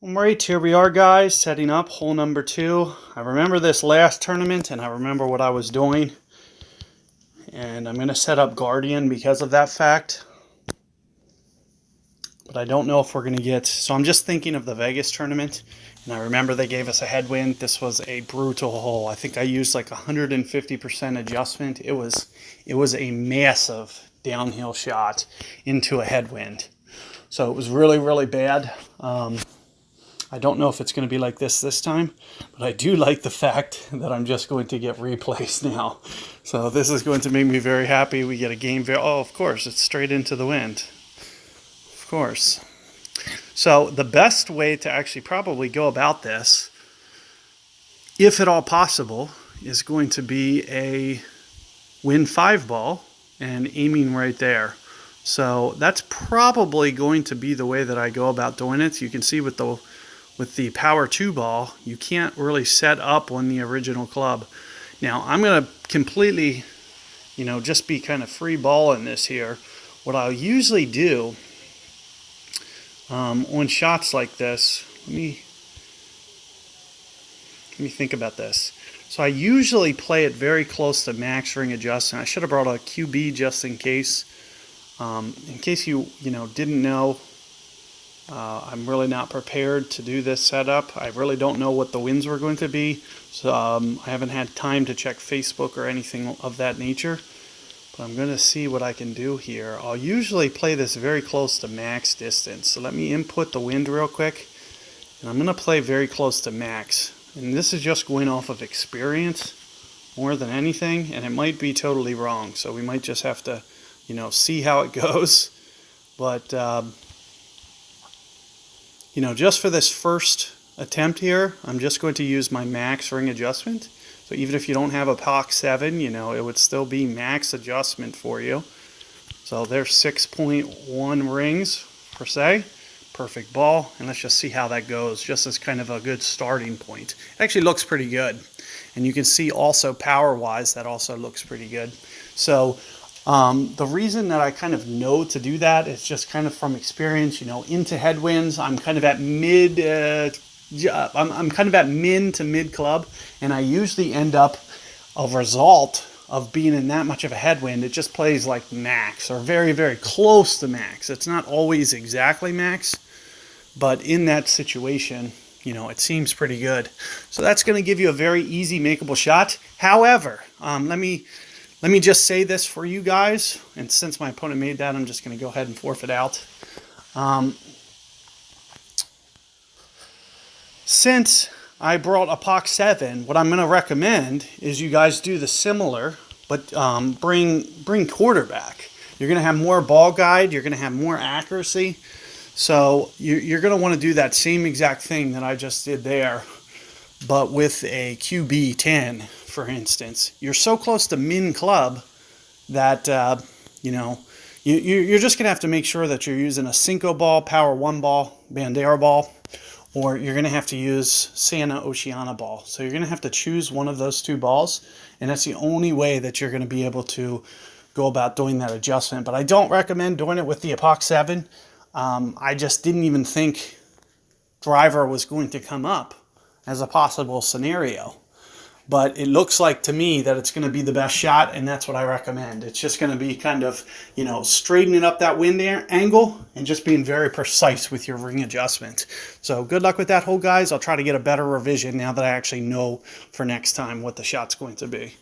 Right, here we are, guys, setting up hole number 2. I remember this last tournament and I remember what I was doing, and I'm going to set up Guardian because of that fact, but I don't know if we're going to get, so I'm just thinking of the Vegas tournament, and I remember they gave us a headwind. This was a brutal hole. I think I used like 150% adjustment. It was a massive downhill shot into a headwind, so it was really, really bad. I don't know if it's going to be like this time, but I do like the fact that I'm just going to get replays now. So this is going to make me very happy. We get a game. Oh, of course, it's straight into the wind. Of course. So the best way to actually probably go about this, if at all possible, is going to be a wind 5 ball and aiming right there. So that's probably going to be the way that I go about doing it. So you can see with the Power 2 ball, you can't really set up on the original club. Now, I'm going to completely, just be kind of free balling this here. What I'll usually do on shots like this, let me think about this. So I usually play it very close to max ring adjustment. I should have brought a QB just in case. In case you didn't know, I'm really not prepared to do this setup. I really don't know what the winds were going to be, so I haven't had time to check Facebook or anything of that nature. But I'm going to see what I can do here. I'll usually play this very close to max distance. So let me input the wind real quick, and I'm going to play very close to max. And this is just going off of experience more than anything, and it might be totally wrong. So we might just have to, see how it goes. But just for this first attempt here, I'm just going to use my max ring adjustment. So even if you don't have a POC 7, it would still be max adjustment for you. So there's 6.1 rings per se. Perfect ball. And let's just see how that goes, just as kind of a good starting point. It actually looks pretty good. And you can see also power-wise, that also looks pretty good. So the reason that I kind of know to do that is just kind of from experience, into headwinds. I'm kind of at I'm kind of at min to mid club, and I usually end up a result of being in that much of a headwind. It just plays like max or very, very close to max. It's not always exactly max, but in that situation, it seems pretty good. So that's going to give you a very easy makeable shot. However, let me just say this for you guys, and since my opponent made that, I'm just going to go ahead and forfeit out. Since I brought a POC 7, what I'm going to recommend is you guys do the similar, but bring quarterback. You're going to have more ball guide. You're going to have more accuracy. So you're going to want to do that same exact thing that I just did there, but with a QB 10, for instance. You're so close to min club that, you're just going to have to make sure that you're using a Cinco ball, Power 1 ball, Bandera ball, or you're going to have to use Santa Oceana ball. So you're going to have to choose one of those 2 balls, and that's the only way that you're going to be able to go about doing that adjustment. But I don't recommend doing it with the POC 7. I just didn't even think driver was going to come up as a possible scenario. But it looks like to me that it's going to be the best shot, and that's what I recommend. It's just going to be kind of, straightening up that wind angle and just being very precise with your ring adjustment. So good luck with that hole, guys. I'll try to get a better revision now that I actually know for next time what the shot's going to be.